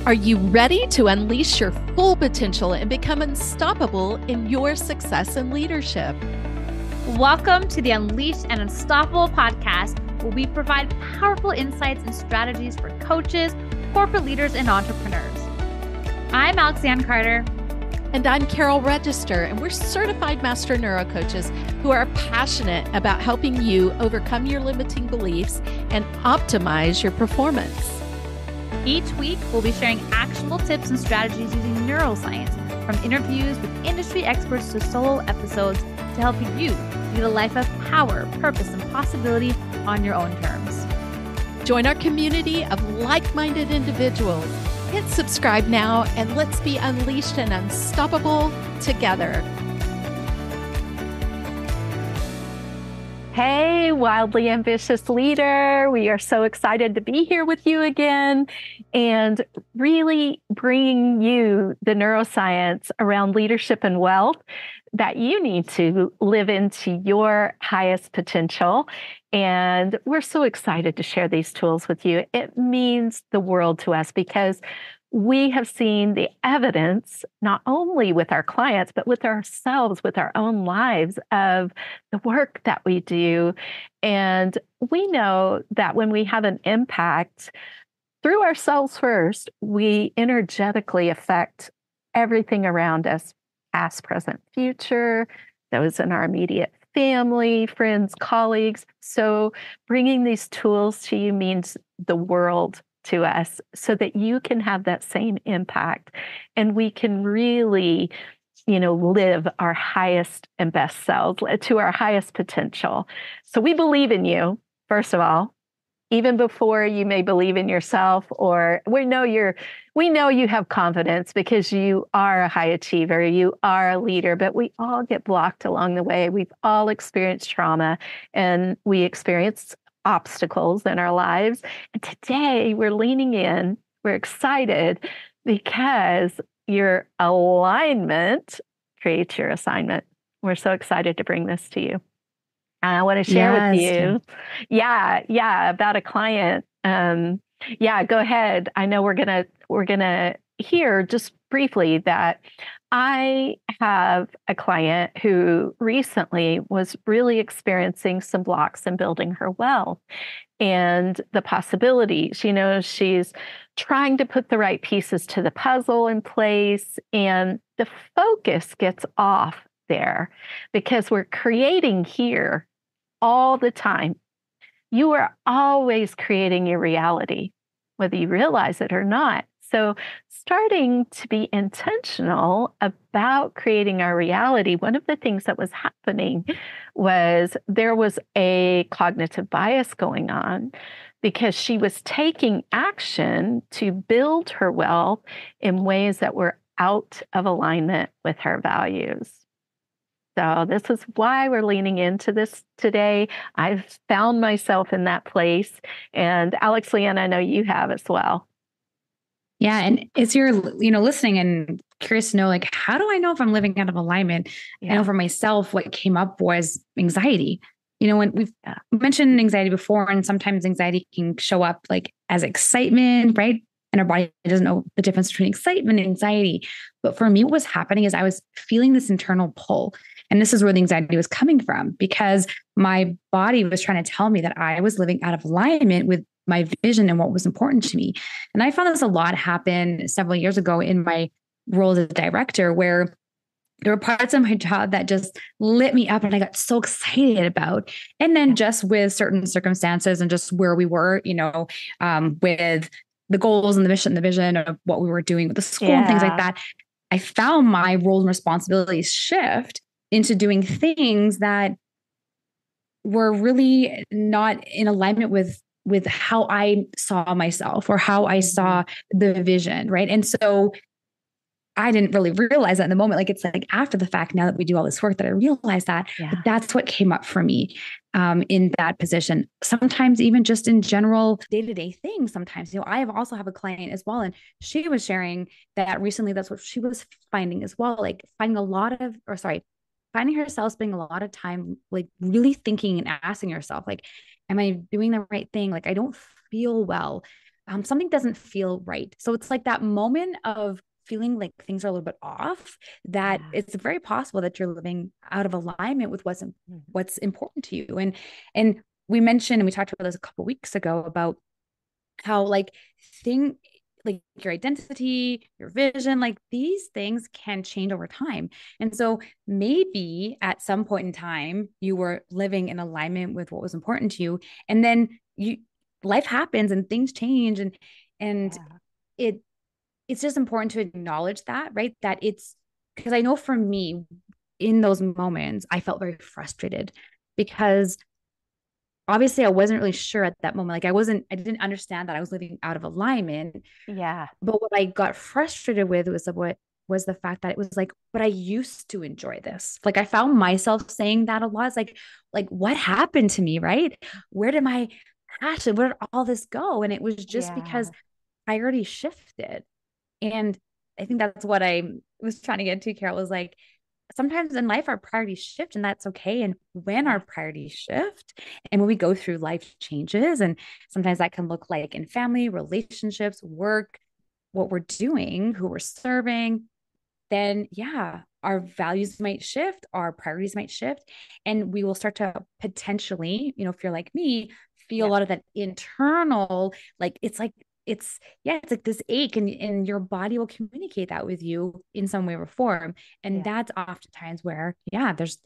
Are you ready to unleash your full potential and become unstoppable in your success and leadership? Welcome to the Unleashed and Unstoppable podcast, where we provide powerful insights and strategies for coaches, corporate leaders, and entrepreneurs. I'm Lianne Carter. And I'm Carol Register, and we're certified master neurocoaches who are passionate about helping you overcome your limiting beliefs and optimize your performance. Each week, we'll be sharing actionable tips and strategies using neuroscience, from interviews with industry experts to solo episodes to help you lead a life of power, purpose, and possibility on your own terms. Join our community of like-minded individuals. Hit subscribe now, and let's be unleashed and unstoppable together. Hey, wildly ambitious leader. We are so excited to be here with you again and really bringing you the neuroscience around leadership and wealth that you need to live into your highest potential. And we're so excited to share these tools with you. It means the world to us because we have seen the evidence, not only with our clients, but with ourselves, with our own lives, of the work that we do. And we know that when we have an impact through ourselves first, we energetically affect everything around us, past, present, future, those in our immediate family, friends, colleagues. So bringing these tools to you means the world to us so that you can have that same impact and we can really, live our highest and best selves to our highest potential. So we believe in you, first of all, even before you may believe in yourself, or we know you have confidence because you are a high achiever, you are a leader, but we all get blocked along the way. We've all experienced trauma and we experience obstacles in our lives. And today we're leaning in, we're excited because your alignment creates your assignment. We're so excited to bring this to you. And I want to share with you. Yeah, about a client. Go ahead. I know we're gonna hear just briefly that I have a client who recently was really experiencing some blocks in building her wealth and the possibilities. She's trying to put the right pieces to the puzzle in place, and the focus gets off there because we're creating here all the time. You are always creating your reality, whether you realize it or not. So starting to be intentional about creating our reality, one of the things that was happening was there was a cognitive bias going on because she was taking action to build her wealth in ways that were out of alignment with her values. So this is why we're leaning into this today. I've found myself in that place. And Lianne, I know you have as well. Yeah. And as you're, listening and curious to know, how do I know if I'm living out of alignment? I know for myself, what came up was anxiety. When we've mentioned anxiety before, and sometimes anxiety can show up as excitement, right? And our body doesn't know the difference between excitement and anxiety. But for me, what was happening is I was feeling this internal pull. And this is where the anxiety was coming from, because my body was trying to tell me that I was living out of alignment with my vision and what was important to me. And I found this a lot happen several years ago in my role as a director, where there were parts of my job that just lit me up and I got so excited about. And then just with certain circumstances and just where we were, with the goals and the mission, the vision of what we were doing with the school and things like that, I found my roles and responsibilities shift into doing things that were really not in alignment with how I saw myself or how I saw the vision, right? And so I didn't really realize that in the moment. It's after the fact, now that we do all this work, that I realized that. But that's what came up for me in that position. Sometimes even just in general day-to-day things. Sometimes, I have also have a client as well, and she was sharing that recently. That's what she was finding as well. Finding herself spending a lot of time, really thinking and asking herself, am I doing the right thing? I don't feel well. something doesn't feel right. So it's like that moment of feeling like things are a little bit off, that it's very possible that you're living out of alignment with what's important to you. And we mentioned, and we talked about this a couple of weeks ago, about how like your identity, your vision, like these things can change over time. And so maybe at some point in time you were living in alignment with what was important to you, and then life happens and things change, and it's just important to acknowledge that, right? That it's because I know for me, in those moments, I felt very frustrated because obviously I wasn't really sure at that moment. Like I didn't understand that I was living out of alignment. Yeah. But what I got frustrated with was the fact that it was like, but I used to enjoy this. Like I found myself saying that a lot. It's like what happened to me, right? Where did my passion, where did all this go? And it was just because priorities shifted. And I think that's what I was trying to get to, Carol, was like, sometimes in life our priorities shift, and that's okay. And when our priorities shift and when we go through life changes, and sometimes that can look like in family, relationships, work, what we're doing, who we're serving, then our values might shift, our priorities might shift, and we will start to potentially, if you're like me, feel a lot of that internal, like it's like this ache, and your body will communicate that with you in some way or form. And that's oftentimes where, there's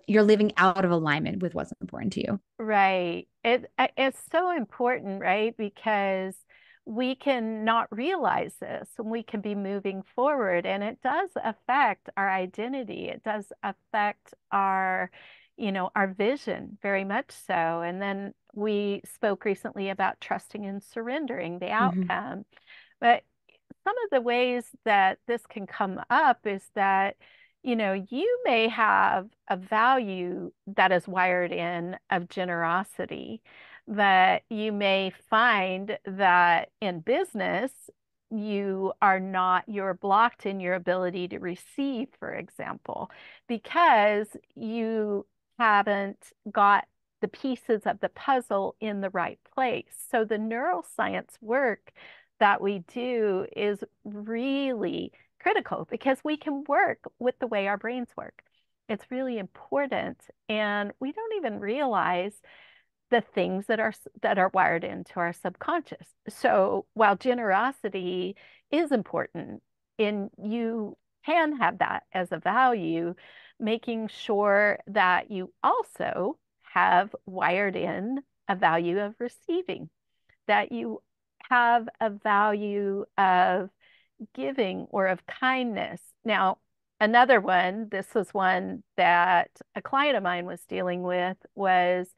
you're living out of alignment with what's important to you. Right. It's so important, right? Because we can not realize this and we can be moving forward, and it does affect our identity. It does affect our vision very much so. And then we spoke recently about trusting and surrendering the outcome. But some of the ways that this can come up is that, you may have a value that is wired in of generosity, that you may find that in business, you're blocked in your ability to receive, for example, because you haven't got the pieces of the puzzle in the right place. So the neuroscience work that we do is really critical because we can work with the way our brains work. It's really important, and we don't even realize the things that are wired into our subconscious. So while generosity is important, and you can have that as a value, making sure that you also have wired in a value of receiving, that you have a value of giving or of kindness. Now, another one, this was one that a client of mine was dealing with, was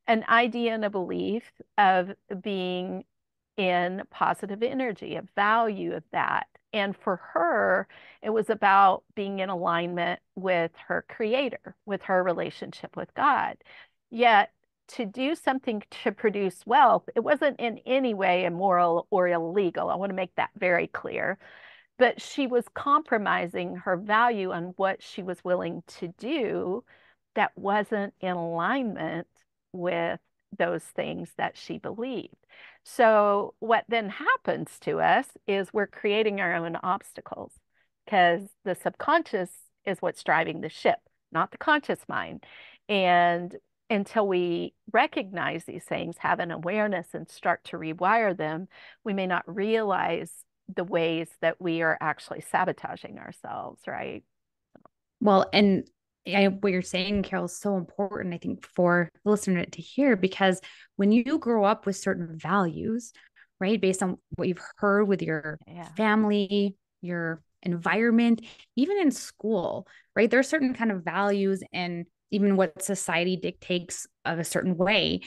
an idea and a belief of being in positive energy, a value of that. And for her, it was about being in alignment with her creator, with her relationship with God. Yet to do something to produce wealth, it wasn't in any way immoral or illegal. I want to make that very clear. But she was compromising her value on what she was willing to do that wasn't in alignment with those things that she believed. So what then happens to us is we're creating our own obstacles, because the subconscious is what's driving the ship, not the conscious mind. And until we recognize these things, have an awareness, and start to rewire them, we may not realize the ways that we are actually sabotaging ourselves, right? Well, and what you're saying, Carol, is so important, I think, for the listener to hear, because when you grow up with certain values, right, based on what you've heard with your family, your environment, even in school, right, there are certain kind of values, and even what society dictates of a certain way,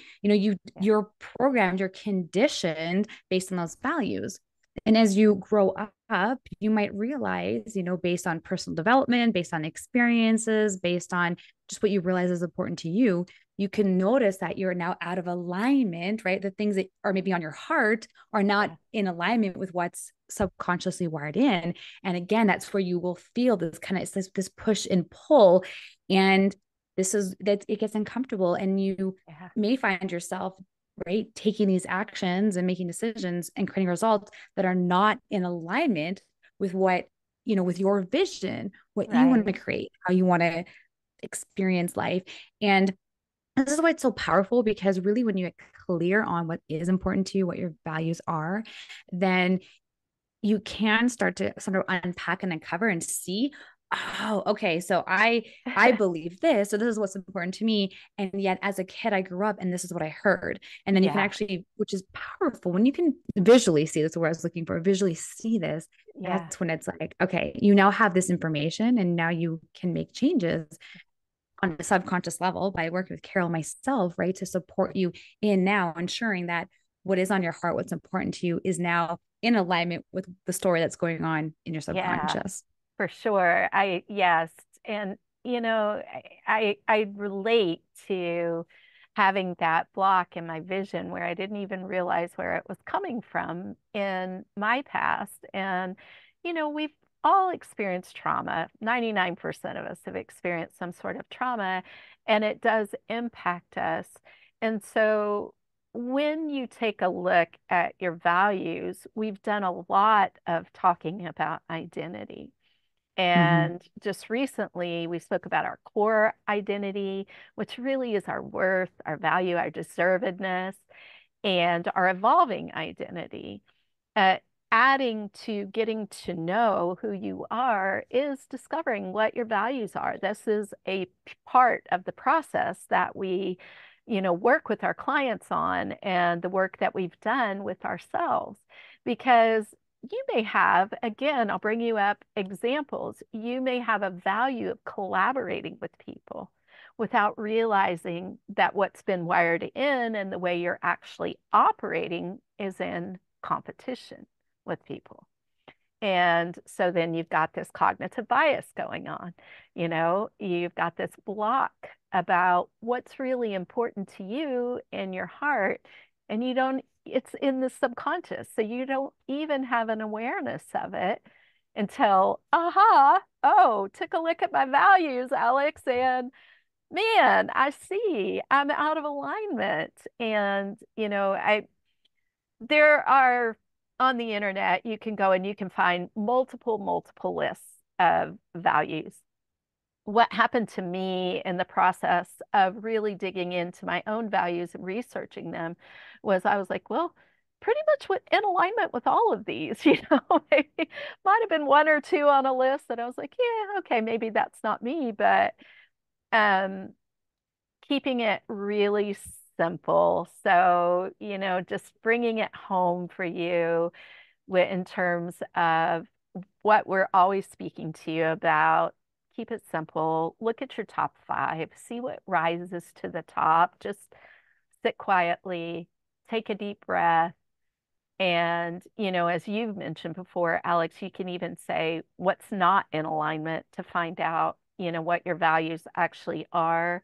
you're programmed, you're conditioned based on those values. And as you grow up, you might realize, based on personal development, based on experiences, based on just what you realize is important to you, you can notice that you're now out of alignment, right? The things that are maybe on your heart are not in alignment with what's subconsciously wired in. And again, that's where you will feel this kind of this push and pull. And it gets uncomfortable, and you may find yourself right, taking these actions and making decisions and creating results that are not in alignment with what, with your vision, what you want to Right. create, how you want to experience life. And this is why it's so powerful, because really, when you get clear on what is important to you, what your values are, then you can start to sort of unpack and uncover and see, oh, okay, so I believe this, so this is what's important to me, and yet as a kid I grew up and this is what I heard. And then you can Yeah. actually, which is powerful, when you can visually see this, is what I was looking for, visually see this. Yeah. That's when it's like, okay, you now have this information and now you can make changes on a subconscious level by working with Carol myself, right, to support you in now ensuring that what is on your heart, what's important to you, is now in alignment with the story that's going on in your Yeah. subconscious. For sure. Yes. And, I relate to having that block in my vision where I didn't even realize where it was coming from in my past. And, we've all experienced trauma. 99% of us have experienced some sort of trauma, and it does impact us. And so when you take a look at your values, we've done a lot of talking about identity. Mm-hmm. And just recently, we spoke about our core identity, which really is our worth, our value, our deservedness, and our evolving identity. Uh, Adding to getting to know who you are is discovering what your values are. This is a part of the process that we, work with our clients on, and the work that we've done with ourselves. Because you may have, again, I'll bring you up examples. You may have a value of collaborating with people without realizing that what's been wired in and the way you're actually operating is in competition with people. And so then you've got this cognitive bias going on. You've got this block about what's really important to you in your heart, and it's in the subconscious. So you don't even have an awareness of it until, oh, took a look at my values, Alex, and man, I see I'm out of alignment. And, there are on the internet, you can go and you can find multiple lists of values. What happened to me in the process of really digging into my own values and researching them was I was like, well, pretty much in alignment with all of these, maybe might have been one or two on a list that I was like, yeah, okay, maybe that's not me, but um, keeping it really simple. So, just bringing it home for you in terms of what we're always speaking to you about. Keep it simple. Look at your top five, see what rises to the top. Just sit quietly, take a deep breath. And, as you've mentioned before, Alex, you can even say what's not in alignment to find out, what your values actually are.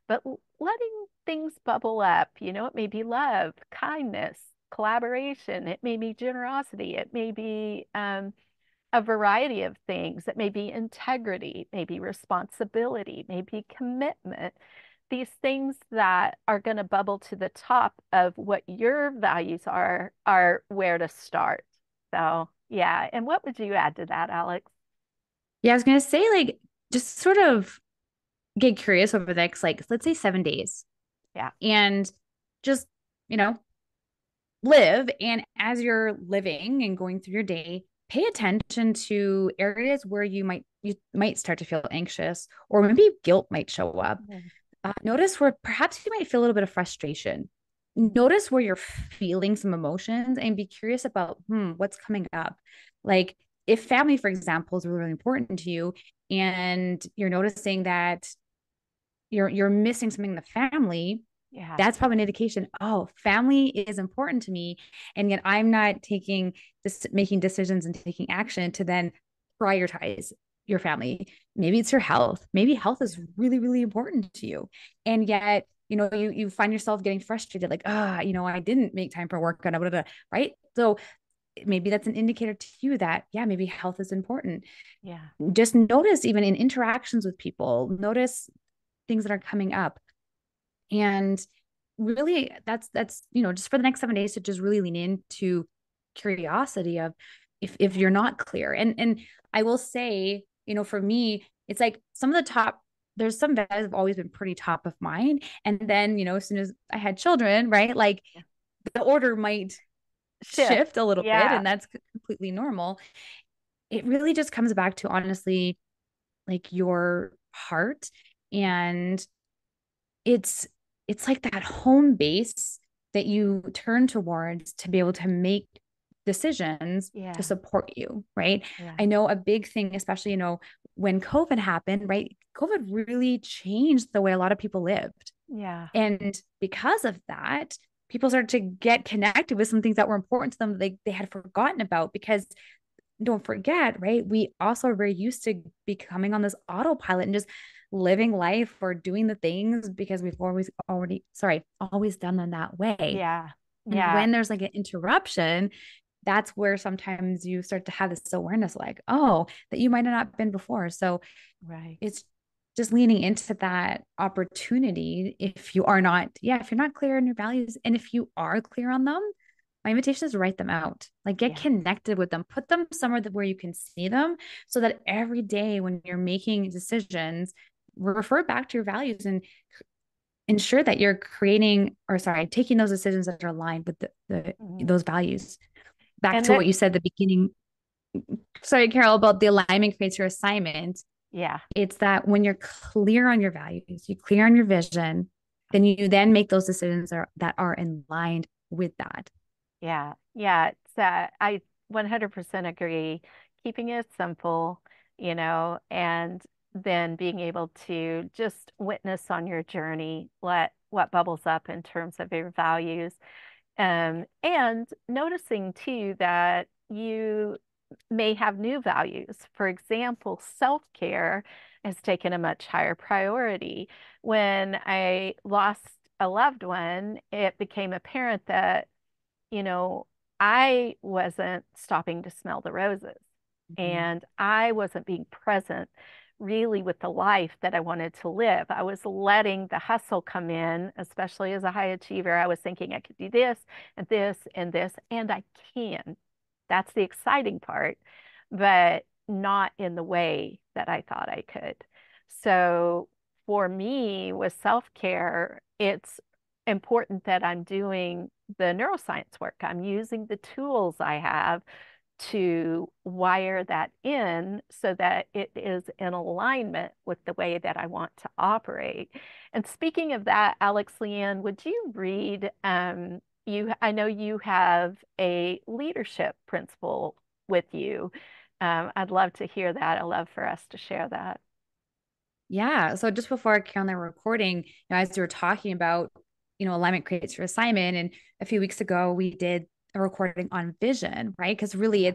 But letting things bubble up, it may be love, kindness, collaboration, it may be generosity, it may be a variety of things. It may be integrity, maybe responsibility, maybe commitment. These things that are going to bubble to the top of what your values are where to start. So, yeah. And what would you add to that, Alex? Yeah, I was going to say, like, just sort of get curious over the next, like, let's say 7 days, Yeah. and just, you know, live. And as you're living and going through your day, pay attention to areas where you might start to feel anxious, or maybe guilt might show up. Mhm. Notice where perhaps you might feel a little bit of frustration. Notice where you're feeling some emotions and be curious about, what's coming up. Like, if family, for example, is really, really important to you, and you're noticing that you're missing something in the family, Yeah. that's probably an indication, oh, family is important to me. And yet I'm not taking this, making decisions and taking action to then prioritize your family. Maybe it's your health. Maybe health is really, really important to you. And yet, you find yourself getting frustrated, like, I didn't make time for work, blah, blah, blah, right? So maybe that's an indicator to you that, yeah, maybe health is important. Yeah. Just notice, even in interactions with people, notice things that are coming up. And really that's, just for the next 7 days to just really lean into curiosity of if you're not clear. And I will say, for me, it's like there's some values have always been pretty top of mind. And then, as soon as I had children, right, like the order might shift a little bit, Yeah. and that's completely normal. It really just comes back to, honestly, like your heart. And it's like that home base that you turn towards to be able to make decisions to Yeah. support you, right? Yeah. I know a big thing, especially, when COVID happened, right? COVID really changed the way a lot of people lived. Yeah. And because of that, people started to get connected with some things that were important to them that they had forgotten about. Because don't forget, right? We also are very used to becoming on this autopilot and just living life or doing the things because we've always done them that way. Yeah. And Yeah. when there's like an interruption, that's where sometimes you start to have this awareness, like, oh, that you might have not been before. So Right. it's just leaning into that opportunity. If you're not clear on your values, and if you are clear on them, my invitation is to write them out, like get Yeah. connected with them, put them somewhere where you can see them, so that every day when you're making decisions, refer back to your values and ensure that you're taking those decisions that are aligned with Mhm. those values. Back And to there, what you said at the beginning, sorry, Carol, about the alignment creates your assignment. yeah. It's that when you're clear on your values, you're clear on your vision, then you then make those decisions that are in line with that. Yeah, yeah, I 100% agree. Keeping it simple, and then being able to just witness on your journey what bubbles up in terms of your values. And noticing too that you may have new values. For example, self-care has taken a much higher priority. When I lost a loved one, it became apparent that you know, I wasn't stopping to smell the roses Mhm. and I wasn't being present really with the life that I wanted to live. I was letting the hustle come in, especially as a high achiever. I was thinking I could do this and this and this, and I can. That's the exciting part, but not in the way that I thought I could. So for me, with self-care, it's important that I'm doing the neuroscience work. I'm using the tools I have to wire that in so that it is in alignment with the way that I want to operate. And speaking of that, Alex, Lianne, would you read I know you have a leadership principle with you. I'd love to hear that. I'd love for us to share that. Yeah. So just before Carol and I were recording, as we were talking about, alignment creates your assignment. And a few weeks ago, we did a recording on vision, right? Because really Yeah.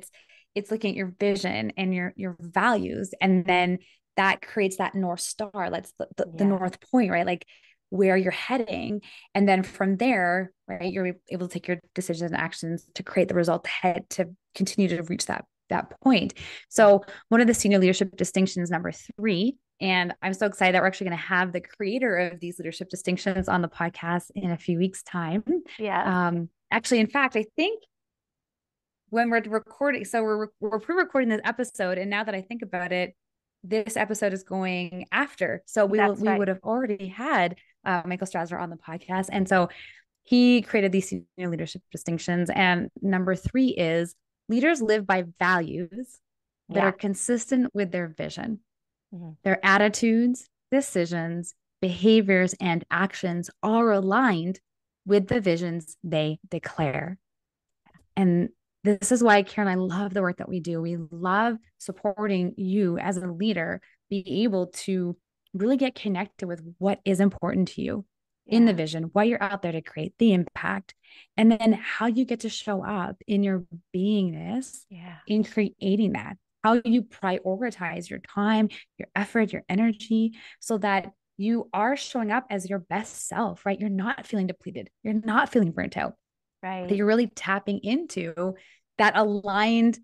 it's looking at your vision and your values. And then that creates that North Star. That's the Yeah. North Point, right? Like where you're heading. And then from there, right, you're able to take your decisions and actions to create the result ahead to continue to reach that point. So one of the senior leadership distinctions, number 3, and I'm so excited that we're actually going to have the creator of these leadership distinctions on the podcast in a few weeks' time. Yes. Actually, in fact, I think when we're recording, so we're pre-recording this episode, and now that I think about it, this episode is going after. So That's we right. would have already had Michael Strasser on the podcast, and so he created these senior leadership distinctions. And number 3 is leaders live by values that are Yeah. consistent with their vision. Mhm. Their attitudes, decisions, behaviors, and actions are aligned with the visions they declare. And this is why, Karen, I love the work that we do. We love supporting you as a leader, be able to really get connected with what is important to you in the Yeah. vision, why you're out there to create the impact, and then how you get to show up in your beingness Yeah. in creating that, how you prioritize your time, your effort, your energy, so that you are showing up as your best self, right? You're not feeling depleted. You're not feeling burnt out, that Right. you're really tapping into that aligned,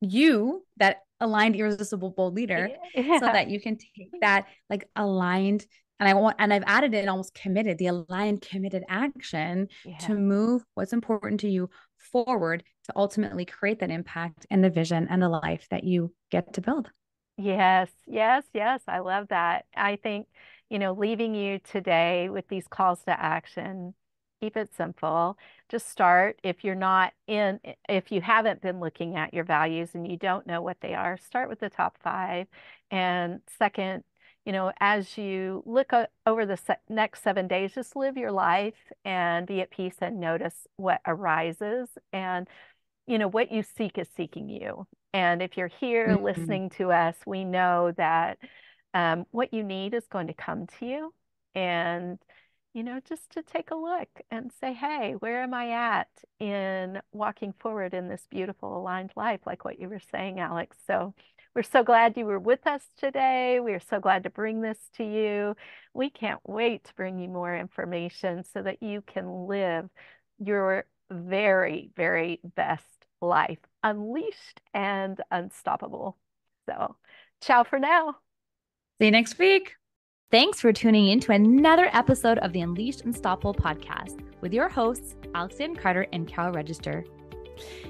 irresistible, bold leader, Yeah. so Yeah. that you can take that like aligned and I've added in almost committed, the aligned committed action to move what's important to you forward to ultimately create that impact and the vision and the life that you get to build. Yes, yes, yes. I love that. I think, leaving you today with these calls to action, keep it simple. Just start. If you haven't been looking at your values and you don't know what they are, start with the top 5. And second, as you look over the next 7 days, just live your life and be at peace and notice what arises. And what you seek is seeking you. And if you're here listening to us, we know that what you need is going to come to you. And, just to take a look and say, hey, where am I at in walking forward in this beautiful aligned life, like what you were saying, Alex. So we're so glad you were with us today. We are so glad to bring this to you. We can't wait to bring you more information so that you can live your very, very best life, unleashed and unstoppable. So, ciao for now. See you next week. Thanks for tuning in to another episode of the Unleashed Unstoppable podcast with your hosts, Alexandra Carter and Carol Register.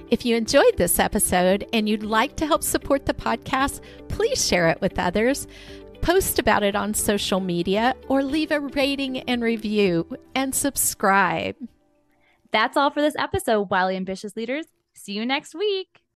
If you enjoyed this episode and you'd like to help support the podcast, please share it with others. Post about it on social media or leave a rating and review and subscribe. That's all for this episode, Wildly Ambitious Leaders. See you next week.